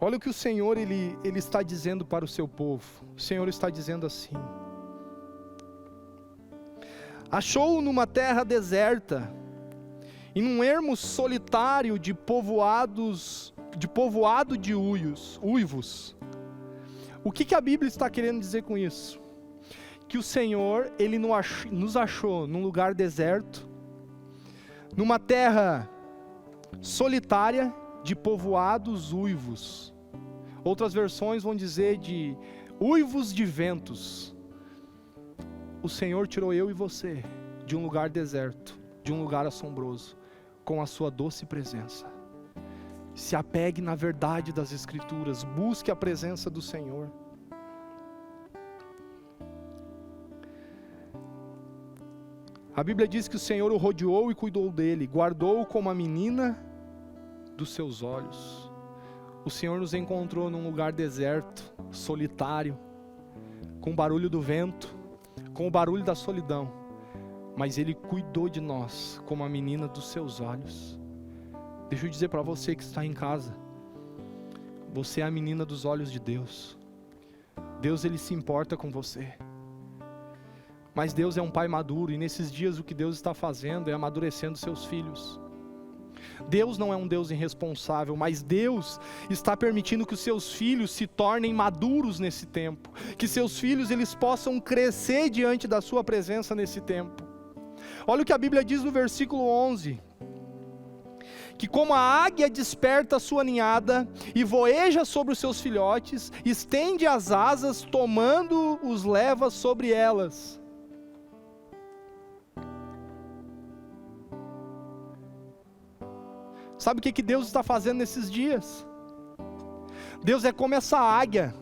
Olha o que o Senhor ele está dizendo para o seu povo. O Senhor está dizendo assim: achou-o numa terra deserta, e num ermo solitário de povoado de uivos. O que a Bíblia está querendo dizer com isso? Que o Senhor, ele nos achou num lugar deserto, numa terra solitária de povoados uivos. Outras versões vão dizer de uivos de ventos. O Senhor tirou eu e você de um lugar deserto, de um lugar assombroso, com a sua doce presença. Se apegue na verdade das Escrituras, busque a presença do Senhor. A Bíblia diz que o Senhor o rodeou e cuidou dele, guardou-o como a menina dos seus olhos. O Senhor nos encontrou num lugar deserto, solitário, com o barulho do vento, com o barulho da solidão, mas Ele cuidou de nós como a menina dos seus olhos. Deixa eu dizer para você que está em casa, você é a menina dos olhos de Deus. Deus, Ele se importa com você. Mas Deus é um pai maduro, e nesses dias o que Deus está fazendo é amadurecendo seus filhos. Deus não é um Deus irresponsável, mas Deus está permitindo que os seus filhos se tornem maduros nesse tempo, que seus filhos eles possam crescer diante da sua presença nesse tempo. Olha o que a Bíblia diz no versículo 11, que como a águia desperta a sua ninhada e voeja sobre os seus filhotes, estende as asas, tomando os leva sobre elas. Sabe o que Deus está fazendo nesses dias? Deus é como essa águia.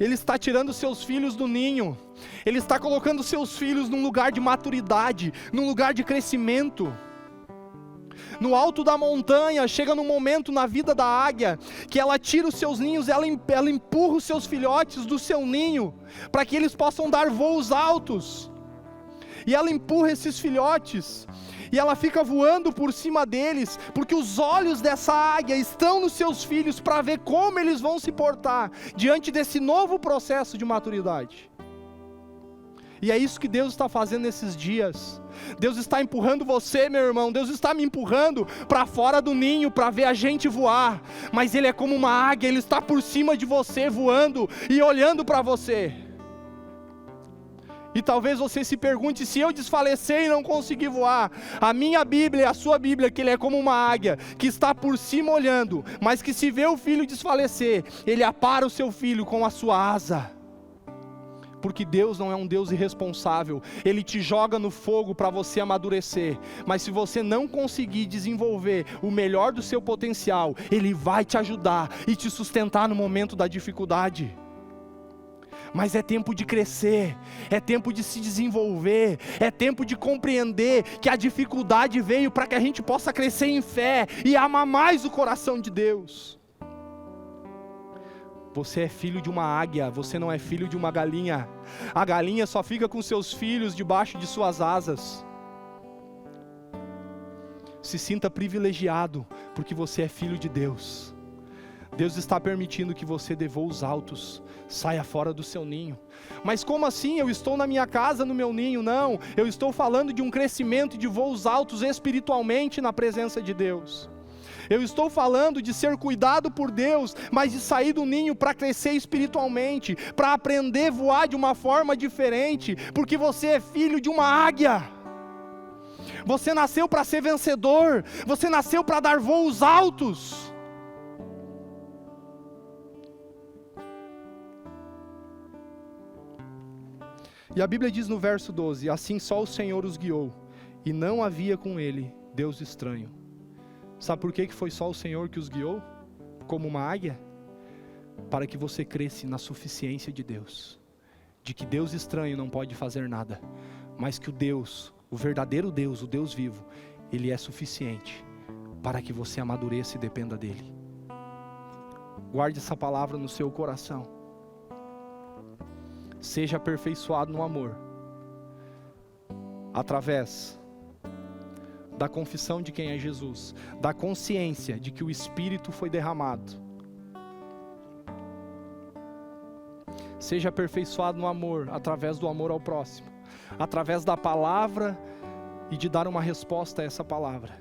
Ele está tirando seus filhos do ninho. Ele está colocando seus filhos num lugar de maturidade, num lugar de crescimento. No alto da montanha, chega num momento na vida da águia, que ela tira os seus ninhos, ela empurra os seus filhotes do seu ninho, para que eles possam dar voos altos. E ela empurra esses filhotes, e ela fica voando por cima deles, porque os olhos dessa águia estão nos seus filhos, para ver como eles vão se portar, diante desse novo processo de maturidade. E é isso que Deus está fazendo nesses dias. Deus está empurrando você, meu irmão. Deus está me empurrando para fora do ninho, para ver a gente voar. Mas Ele é como uma águia, Ele está por cima de você, voando e olhando para você. E talvez você se pergunte, se eu desfalecer e não conseguir voar, a minha Bíblia, a sua Bíblia, que Ele é como uma águia, que está por cima olhando, mas que se vê o filho desfalecer, Ele apara o seu filho com a sua asa. Porque Deus não é um Deus irresponsável. Ele te joga no fogo para você amadurecer. Mas se você não conseguir desenvolver o melhor do seu potencial, Ele vai te ajudar e te sustentar no momento da dificuldade. Mas é tempo de crescer, é tempo de se desenvolver, é tempo de compreender que a dificuldade veio para que a gente possa crescer em fé e amar mais o coração de Deus. Você é filho de uma águia, você não é filho de uma galinha. A galinha só fica com seus filhos debaixo de suas asas. Se sinta privilegiado, porque você é filho de Deus. Deus está permitindo que você dê voos altos, saia fora do seu ninho. Mas como assim? Eu estou na minha casa, no meu ninho? Não, eu estou falando de um crescimento de voos altos espiritualmente na presença de Deus. Eu estou falando de ser cuidado por Deus, mas de sair do ninho para crescer espiritualmente, para aprender a voar de uma forma diferente, porque você é filho de uma águia. Você nasceu para ser vencedor, você nasceu para dar voos altos. E a Bíblia diz no verso 12, assim só o Senhor os guiou, e não havia com ele Deus estranho. Sabe por que foi só o Senhor que os guiou? Como uma águia? Para que você cresça na suficiência de Deus. De que Deus estranho não pode fazer nada. Mas que o Deus, o verdadeiro Deus, o Deus vivo, Ele é suficiente para que você amadureça e dependa dEle. Guarde essa palavra no seu coração. Seja aperfeiçoado no amor. Através da confissão de quem é Jesus, da consciência de que o Espírito foi derramado. Seja aperfeiçoado no amor, através do amor ao próximo, através da palavra e de dar uma resposta a essa palavra,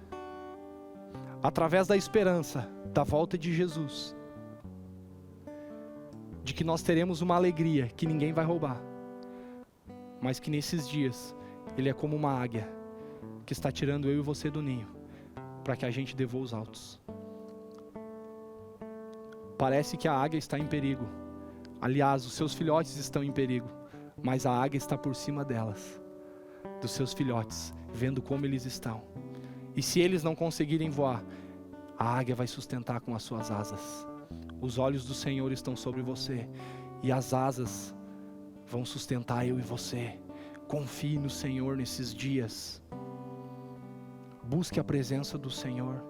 através da esperança da volta de Jesus, de que nós teremos uma alegria que ninguém vai roubar, mas que nesses dias Ele é como uma águia que está tirando eu e você do ninho, para que a gente dê voos altos. Parece que a águia está em perigo. Aliás, os seus filhotes estão em perigo, mas a águia está por cima delas, dos seus filhotes, vendo como eles estão. E se eles não conseguirem voar, a águia vai sustentar com as suas asas. Os olhos do Senhor estão sobre você, e as asas vão sustentar eu e você. Confie no Senhor nesses dias. Busque a presença do Senhor.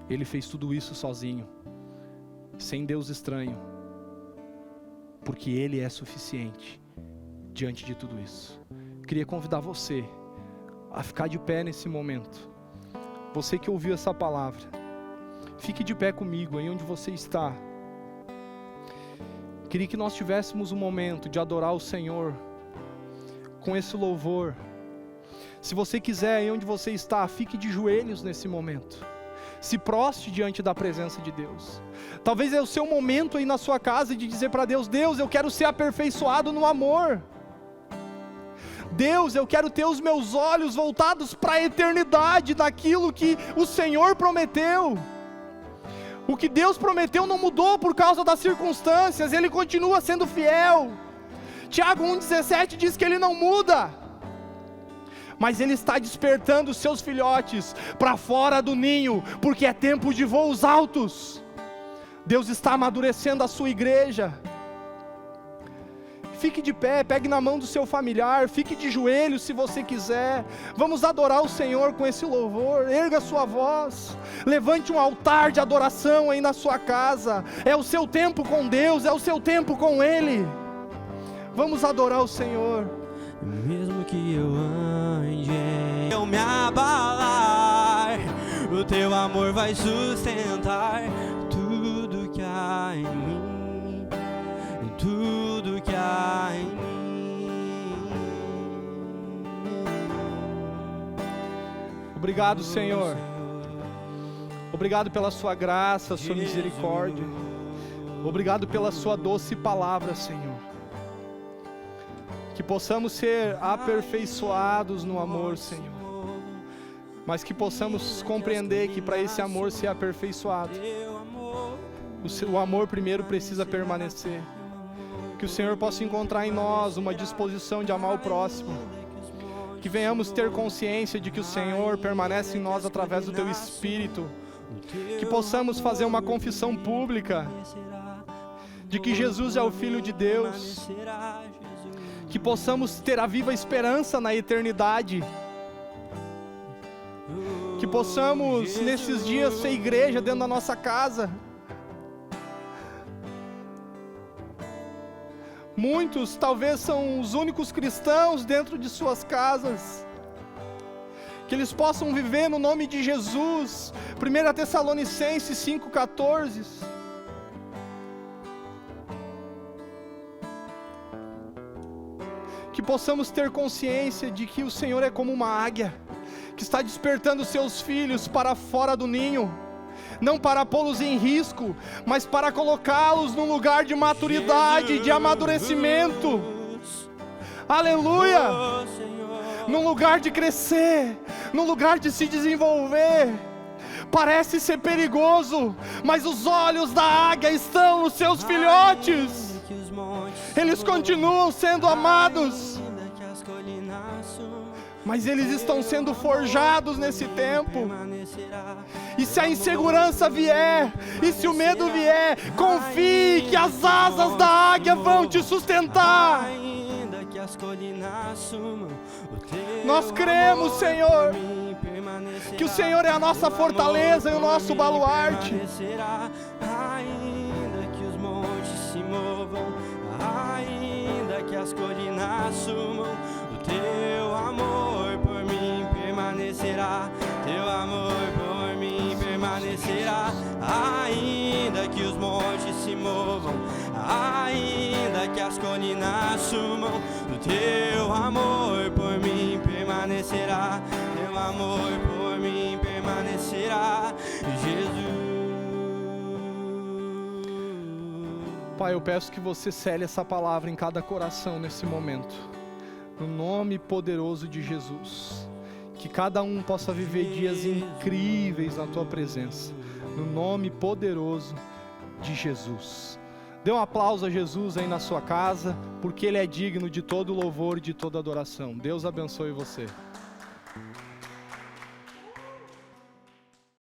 Ele fez tudo isso sozinho, sem Deus estranho, porque Ele é suficiente diante de tudo isso. Queria convidar você a ficar de pé nesse momento. Você que ouviu essa palavra, fique de pé comigo aí onde você está. Queria que nós tivéssemos um momento de adorar o Senhor com esse louvor. Se você quiser, aí onde você está, fique de joelhos nesse momento. Se proste diante da presença de Deus. Talvez é o seu momento aí na sua casa de dizer para Deus: Deus, eu quero ser aperfeiçoado no amor. Deus, eu quero ter os meus olhos voltados para a eternidade, daquilo que o Senhor prometeu. O que Deus prometeu não mudou por causa das circunstâncias, Ele continua sendo fiel. Tiago 1,17 diz que Ele não muda, mas Ele está despertando os seus filhotes para fora do ninho, porque é tempo de voos altos. Deus está amadurecendo a sua igreja. Fique de pé, pegue na mão do seu familiar, fique de joelhos se você quiser. Vamos adorar o Senhor com esse louvor. Erga sua voz, levante um altar de adoração aí na sua casa. É o seu tempo com Deus, é o seu tempo com Ele. Vamos adorar o Senhor. Mesmo que eu ande, eu me abalar, o teu amor vai sustentar tudo que há em mim, tudo que há em mim. Obrigado, Senhor. Obrigado pela sua graça, sua misericórdia. Obrigado pela sua doce palavra, Senhor. Que possamos ser aperfeiçoados no amor, Senhor. Mas que possamos compreender que para esse amor ser aperfeiçoado, o amor primeiro precisa permanecer. Que o Senhor possa encontrar em nós uma disposição de amar o próximo. Que venhamos ter consciência de que o Senhor permanece em nós através do Teu Espírito. Que possamos fazer uma confissão pública de que Jesus é o Filho de Deus. Que possamos ter a viva esperança na eternidade. Que possamos nesses dias ser igreja dentro da nossa casa. Muitos talvez são os únicos cristãos dentro de suas casas. Que eles possam viver no nome de Jesus. 1 Tessalonicenses 5,14. Que possamos ter consciência de que o Senhor é como uma águia, que está despertando seus filhos para fora do ninho, não para pô-los em risco, mas para colocá-los num lugar de maturidade, de amadurecimento. Aleluia! Num lugar de crescer, num lugar de se desenvolver. Parece ser perigoso, mas os olhos da águia estão nos seus filhotes. Eles continuam sendo amados, mas eles estão sendo forjados nesse tempo. E se a insegurança vier, e se o medo vier, confie que as asas da águia vão te sustentar. Nós cremos, Senhor, que o Senhor é a nossa fortaleza e o nosso baluarte. Ainda que os montes se movam, ainda que as colinas sumam, o teu amor por mim permanecerá. Teu amor por mim permanecerá. Ainda que os montes se movam, ainda que as colinas sumam, o teu amor por mim permanecerá. Teu amor por mim permanecerá, Jesus. Pai, eu peço que você cele essa palavra em cada coração nesse momento, no nome poderoso de Jesus. Que cada um possa viver dias incríveis na Tua presença, no nome poderoso de Jesus. Dê um aplauso a Jesus aí na sua casa, porque Ele é digno de todo louvor e de toda adoração. Deus abençoe você.